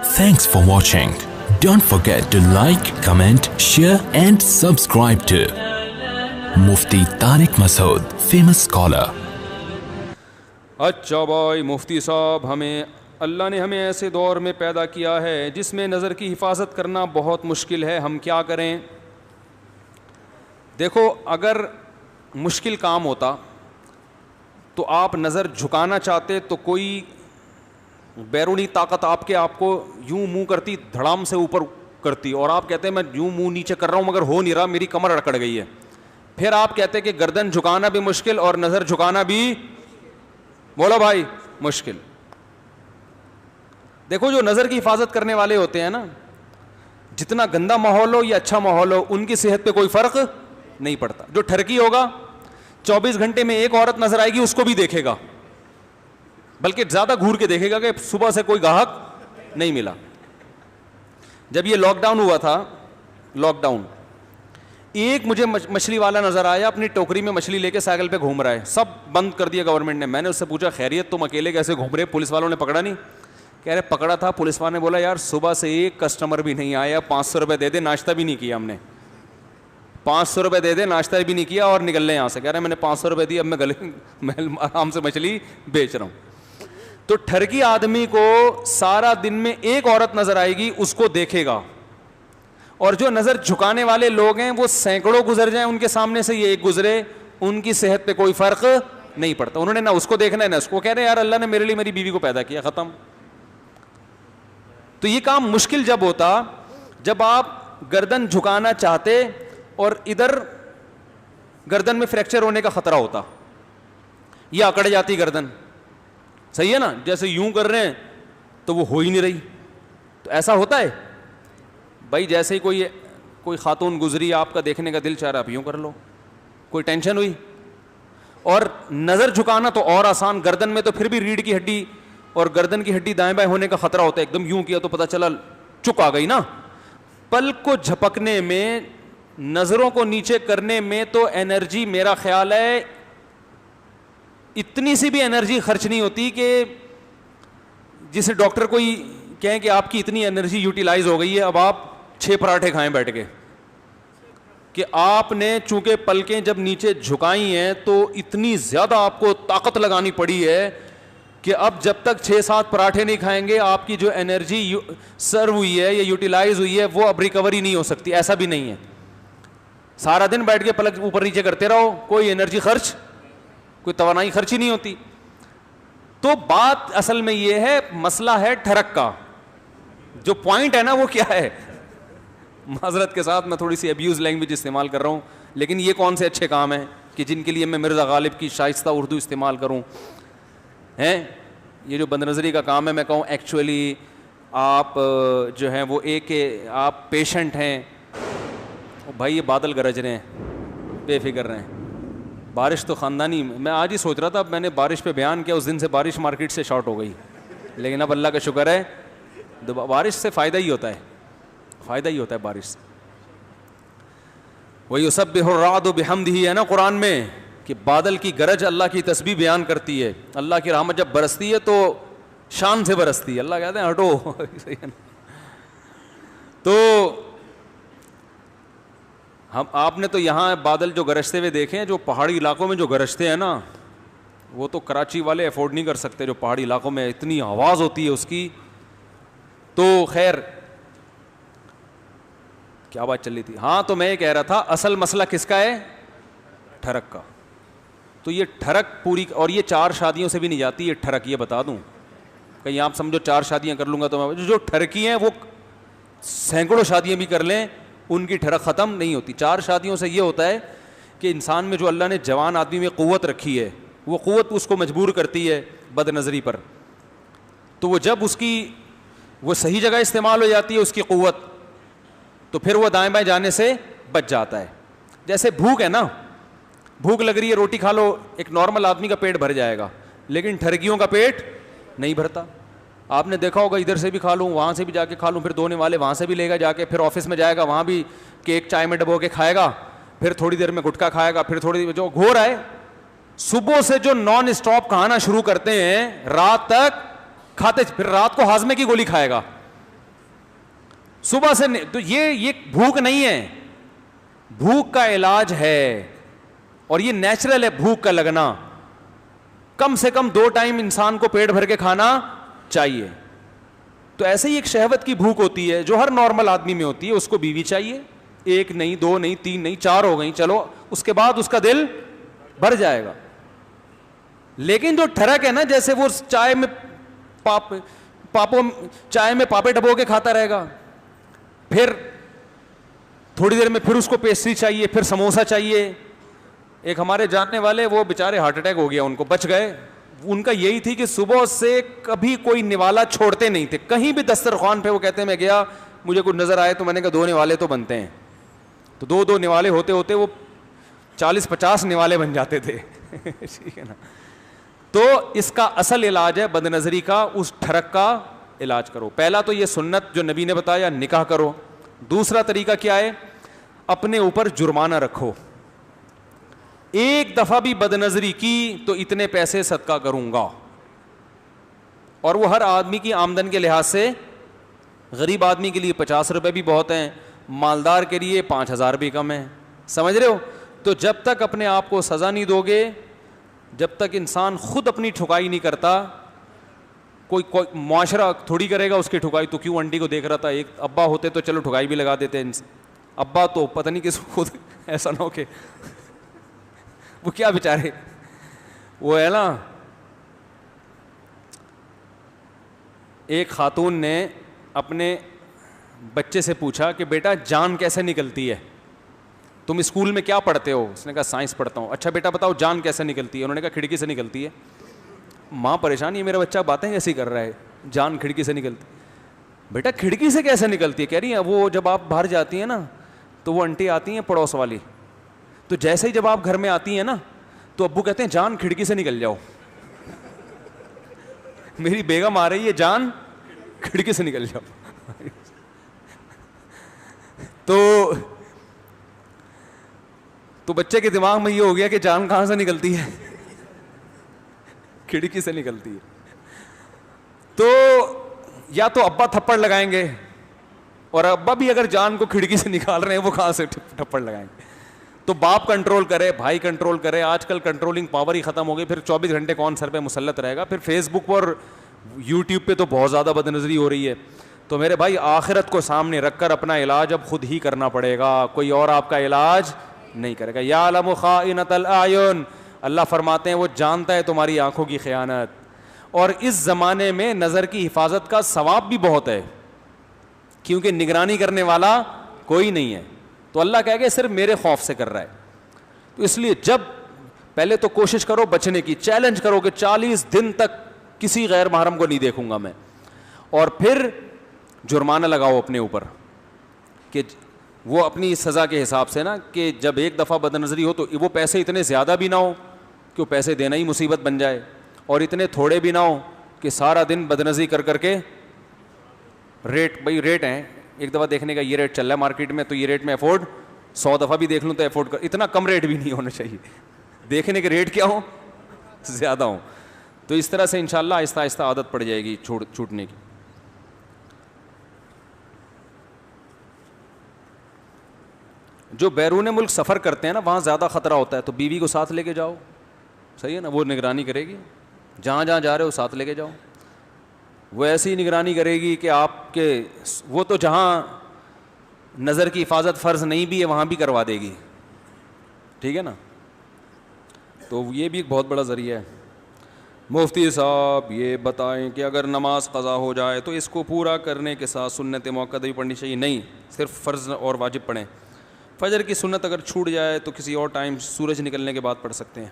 Thanks for watching. Don't forget to like, comment, share and subscribe to Mufti Tariq Masood, famous scholar. اچھا بھائی مفتی صاحب، اللہ نے ہمیں ایسے دور میں پیدا کیا ہے جس میں نظر کی حفاظت کرنا بہت مشکل ہے، ہم کیا کریں؟ دیکھو، اگر مشکل کام ہوتا تو آپ نظر جھکانا چاہتے تو کوئی بیرونی طاقت آپ کو یوں منہ کرتی، دھڑام سے اوپر کرتی، اور آپ کہتے ہیں میں یوں منہ نیچے کر رہا ہوں مگر ہو نہیں رہا، میری کمر اکڑ گئی ہے. پھر آپ کہتے کہ گردن جھکانا بھی مشکل اور نظر جھکانا بھی، بولو بھائی، مشکل. دیکھو، جو نظر کی حفاظت کرنے والے ہوتے ہیں نا، جتنا گندا ماحول ہو یا اچھا ماحول ہو، ان کی صحت پہ کوئی فرق نہیں پڑتا. جو ٹھرکی ہوگا 24 گھنٹے میں ایک عورت نظر آئے گی، اس کو بھی دیکھے گا، بلکہ زیادہ گھور کے دیکھے گا کہ صبح سے کوئی گاہک نہیں ملا. جب یہ لاک ڈاؤن ہوا تھا، لاک ڈاؤن، ایک مجھے مچھلی والا نظر آیا، اپنی ٹوکری میں مچھلی لے کے سائیکل پہ گھوم رہا ہے. سب بند کر دیا گورنمنٹ نے. میں نے اس سے پوچھا خیریت، تم اکیلے کیسے گھوم رہے؟ پولیس والوں نے پکڑا نہیں؟ کہہ رہے پکڑا تھا. پولیس والوں نے بولا یار صبح سے ایک کسٹمر بھی نہیں آیا، 500 روپے دے دے، ناشتہ بھی نہیں کیا ہم نے، 500 روپے دے دے، ناشتہ بھی نہیں کیا اور نکل لیں یہاں سے. کہہ رہے میں نے 500 روپے دی، اب میں آرام سے مچھلی بیچ رہا ہوں. تو ٹھرکی آدمی کو سارا دن میں ایک عورت نظر آئے گی، اس کو دیکھے گا. اور جو نظر جھکانے والے لوگ ہیں وہ سینکڑوں گزر جائیں ان کے سامنے سے، یہ ایک گزرے، ان کی صحت پہ کوئی فرق نہیں پڑتا. انہوں نے نہ اس کو دیکھنا ہے نہ اس کو. کہہ رہے یار اللہ نے میرے لیے میری بیوی کو پیدا کیا، ختم. تو یہ کام مشکل جب ہوتا جب آپ گردن جھکانا چاہتے اور ادھر گردن میں فریکچر ہونے کا خطرہ ہوتا، یہ اکڑ جاتی گردن. صحیح ہے نا؟ جیسے یوں کر رہے ہیں تو وہ ہو ہی نہیں رہی. تو ایسا ہوتا ہے بھائی، جیسے ہی کوئی خاتون گزری، آپ کا دیکھنے کا دل چاہ رہا، آپ یوں کر لو، کوئی ٹینشن ہوئی. اور نظر جھکانا تو اور آسان، گردن میں تو پھر بھی ریڑھ کی ہڈی اور گردن کی ہڈی دائیں بائیں ہونے کا خطرہ ہوتا ہے. ایک دم یوں کیا تو پتہ چلا چک آ گئی نا. پلک کو جھپکنے میں، نظروں کو نیچے کرنے میں تو انرجی، میرا خیال ہے اتنی سی بھی انرجی خرچ نہیں ہوتی کہ جسے ڈاکٹر کوئی کہیں کہ آپ کی اتنی انرجی یوٹیلائز ہو گئی ہے، اب آپ 6 پراٹھے کھائیں بیٹھ کے. کہ آپ نے چونکہ پلکیں جب نیچے جھکائی ہیں تو اتنی زیادہ آپ کو طاقت لگانی پڑی ہے کہ اب جب تک 6-7 پراٹھے نہیں کھائیں گے، آپ کی جو انرجی سرو ہوئی ہے یا یوٹیلائز ہوئی ہے وہ اب ریکوری نہیں ہو سکتی. ایسا بھی نہیں ہے. سارا دن بیٹھ کے پلک اوپر نیچے کرتے رہو، کوئی انرجی خرچ، کوئی توانائی خرچ ہی نہیں ہوتی. تو بات اصل میں یہ ہے، مسئلہ ہے ٹھرک کا. جو پوائنٹ ہے نا وہ کیا ہے؟ معذرت کے ساتھ میں تھوڑی سی ابیوز لینگویج استعمال کر رہا ہوں، لیکن یہ کون سے اچھے کام ہیں کہ جن کے لیے میں مرزا غالب کی شائستہ اردو استعمال کروں؟ یہ جو بد نظری کا کام ہے، میں کہوں ایکچولی آپ جو ہیں وہ ایک آپ پیشنٹ ہیں. بھائی یہ بادل گرج رہے ہیں، بے فکر رہے ہیں، بارش تو خاندانی. میں آج ہی سوچ رہا تھا، اب میں نے بارش پہ بیان کیا، اس دن سے بارش مارکیٹ سے شارٹ ہو گئی، لیکن اب اللہ کا شکر ہے بارش سے فائدہ ہی ہوتا ہے، فائدہ ہی ہوتا ہے بارش سے. وَيُسَبِّحُ الرَّعْدُ بِحَمْدِهِ ہے نا قرآن میں، کہ بادل کی گرج اللہ کی تسبیح بیان کرتی ہے. اللہ کی رحمت جب برستی ہے تو شان سے برستی ہے. اللہ کہتے ہیں ہٹو. تو آپ نے تو یہاں بادل جو گرجتے ہوئے دیکھے ہیں، جو پہاڑی علاقوں میں جو گرجتے ہیں نا، وہ تو کراچی والے افورڈ نہیں کر سکتے. جو پہاڑی علاقوں میں اتنی آواز ہوتی ہے اس کی. تو خیر، کیا بات چل رہی تھی؟ ہاں، تو میں یہ کہہ رہا تھا اصل مسئلہ کس کا ہے؟ ٹھرک کا. تو یہ ٹھرک پوری، اور یہ 4 شادیوں سے بھی نہیں جاتی یہ ٹھرک. یہ بتا دوں، کہیں آپ سمجھو 4 شادیاں کر لوں گا تو میں، جو ٹھرکی ہیں وہ سینکڑوں شادیاں بھی کر لیں، ان کی ٹھرک ختم نہیں ہوتی. 4 شادیوں سے یہ ہوتا ہے کہ انسان میں جو اللہ نے جوان آدمی میں قوت رکھی ہے، وہ قوت اس کو مجبور کرتی ہے بد نظری پر. تو وہ جب اس کی وہ صحیح جگہ استعمال ہو جاتی ہے اس کی قوت، تو پھر وہ دائیں بائیں جانے سے بچ جاتا ہے. جیسے بھوک ہے نا، بھوک لگ رہی ہے، روٹی کھا لو، ایک نارمل آدمی کا پیٹ بھر جائے گا، لیکن ٹھرکیوں کا پیٹ نہیں بھرتا. آپ نے دیکھا ہوگا، ادھر سے بھی کھا لوں، وہاں سے بھی جا کے کھا لوں، پھر دھونے والے وہاں سے بھی لے گا جا کے، پھر آفس میں جائے گا، وہاں بھی کیک چائے میں ڈبو کے کھائے گا، پھر تھوڑی دیر میں گٹکا کھائے گا، پھر تھوڑی جو گھو رہا ہے. صبح سے جو نان اسٹاپ کھانا شروع کرتے ہیں، رات تک کھاتے، پھر رات کو ہاضمے کی گولی کھائے گا. صبح سے تو یہ بھوک نہیں ہے, بھوک کا علاج ہے, اور یہ نیچرل ہے بھوک کا لگنا. کم سے کم 2 ٹائم انسان کو پیٹ بھر کے کھانا چاہیے. تو ایسے ہی ایک شہوت کی بھوک ہوتی ہے جو ہر نارمل آدمی میں ہوتی ہے. اس کو بیوی چاہیے, 1 نہیں 2 نہیں 3 نہیں 4 ہو گئی, چلو اس کے بعد اس کا دل بھر جائے گا. لیکن جو ٹھڑک ہے نا, جیسے وہ چائے میں چائے میں پاپے ڈبو کے کھاتا رہے گا, پھر تھوڑی دیر میں پھر اس کو پیسٹری چاہیے, پھر سموسا چاہیے. ایک ہمارے جاننے والے, وہ بیچارے ہارٹ اٹیک ہو گیا ان کو, بچ گئے. ان کا یہی تھی کہ صبح سے کبھی کوئی نوالا چھوڑتے نہیں تھے, کہیں بھی دسترخوان پہ وہ کہتے ہیں میں گیا مجھے کچھ نظر آئے تو میں نے کہا 2 نوالے تو بنتے ہیں. تو 2 نوالے ہوتے ہوتے وہ 40-50 نوالے بن جاتے تھے. ٹھیک ہے نا. تو اس کا اصل علاج ہے بد نظری کا, اس ٹھڑک کا علاج کرو. پہلا تو یہ سنت جو نبی نے بتایا, نکاح کرو. دوسرا طریقہ کیا ہے, اپنے اوپر جرمانہ رکھو. 1 دفعہ بھی بد نظری کی تو اتنے پیسے صدقہ کروں گا. اور وہ ہر آدمی کی آمدن کے لحاظ سے, غریب آدمی کے لیے 50 روپے بھی بہت ہیں, مالدار کے لیے 5000 بھی کم ہیں. سمجھ رہے ہو. تو جب تک اپنے آپ کو سزا نہیں دو گے, جب تک انسان خود اپنی ٹھکائی نہیں کرتا, کوئی معاشرہ تھوڑی کرے گا اس کی ٹھکائی. تو کیوں آنٹی کو دیکھ رہا تھا, ایک ابا ہوتے تو چلو ٹھکائی بھی لگا دیتے. ابا تو پتہ نہیں کس خود ایسا نہ ہو کہ وہ کیا بیچارے, وہ ہے نا, ایک خاتون نے اپنے بچے سے پوچھا کہ بیٹا جان کیسے نکلتی ہے, تم اسکول میں کیا پڑھتے ہو؟ اس نے کہا سائنس پڑھتا ہوں. اچھا بیٹا بتاؤ جان کیسے نکلتی ہے؟ انہوں نے کہا کھڑکی سے نکلتی ہے. ماں پریشان, یہ میرا بچہ باتیں ایسی کر رہا ہے, جان کھڑکی سے نکلتی. بیٹا کھڑکی سے کیسے نکلتی ہے؟ کہہ رہی ہیں وہ جب آپ باہر جاتی ہیں نا تو وہ آنٹی آتی ہیں پڑوس والی, تو جیسے ہی جب آپ گھر میں آتی ہیں نا تو ابو کہتے ہیں جان کھڑکی سے نکل جاؤ. میری بیگم آ رہی ہے, جان کھڑکی سے نکل جاؤ. تو بچے کے دماغ میں یہ ہو گیا کہ جان کہاں سے نکلتی ہے, کھڑکی سے نکلتی ہے. تو یا تو ابا تھپڑ لگائیں گے, اور ابا بھی اگر جان کو کھڑکی سے نکال رہے ہیں وہ کہاں سے تھپڑ لگائیں گے. تو باپ کنٹرول کرے, بھائی کنٹرول کرے. آج کل کنٹرولنگ پاور ہی ختم ہو گئی. پھر 24 گھنٹے کون سر پہ مسلط رہے گا. پھر فیس بک اور یوٹیوب پہ تو بہت زیادہ بد نظری ہو رہی ہے. تو میرے بھائی آخرت کو سامنے رکھ کر اپنا علاج اب خود ہی کرنا پڑے گا, کوئی اور آپ کا علاج نہیں کرے گا. یعلم خائنۃ الاعین, اللہ فرماتے ہیں وہ جانتا ہے تمہاری آنکھوں کی خیانت. اور اس زمانے میں نظر کی حفاظت کا ثواب بھی بہت ہے, کیونکہ نگرانی کرنے والا کوئی نہیں ہے. تو اللہ کہے گا صرف میرے خوف سے کر رہا ہے. تو اس لیے جب پہلے تو کوشش کرو بچنے کی, چیلنج کرو کہ 40 دن تک کسی غیر محرم کو نہیں دیکھوں گا میں, اور پھر جرمانہ لگاؤ اپنے اوپر کہ وہ اپنی سزا کے حساب سے نا, کہ جب 1 دفعہ بد نظری ہو تو وہ پیسے اتنے زیادہ بھی نہ ہو کہ وہ پیسے دینا ہی مصیبت بن جائے, اور اتنے تھوڑے بھی نہ ہو کہ سارا دن بد نظری کر کر کے ریٹ, بھائی ریٹ ہیں, ایک دفعہ دیکھنے کا یہ ریٹ چل رہا ہے مارکیٹ میں تو یہ ریٹ میں افورڈ 100 دفعہ بھی دیکھ لوں تو افورڈ کر, اتنا کم ریٹ بھی نہیں ہونا چاہیے, دیکھنے کے ریٹ کیا ہوں زیادہ ہوں. تو اس طرح سے انشاءاللہ آہستہ آہستہ عادت پڑ جائے گی چھوٹنے کی. جو بیرون ملک سفر کرتے ہیں نا وہاں زیادہ خطرہ ہوتا ہے, تو بیوی کو ساتھ لے کے جاؤ, صحیح ہے نا, وہ نگرانی کرے گی. جہاں جہاں جا رہے ہو ساتھ لے کے جاؤ, وہ ایسی نگرانی کرے گی کہ آپ کے, وہ تو جہاں نظر کی حفاظت فرض نہیں بھی ہے وہاں بھی کروا دے گی. ٹھیک ہے نا. تو یہ بھی ایک بہت بڑا ذریعہ ہے. مفتی صاحب یہ بتائیں کہ اگر نماز قضا ہو جائے تو اس کو پورا کرنے کے ساتھ سنت موقع بھی پڑھنی چاہیے؟ نہیں, صرف فرض اور واجب پڑھیں. فجر کی سنت اگر چھوٹ جائے تو کسی اور ٹائم سورج نکلنے کے بعد پڑھ سکتے ہیں.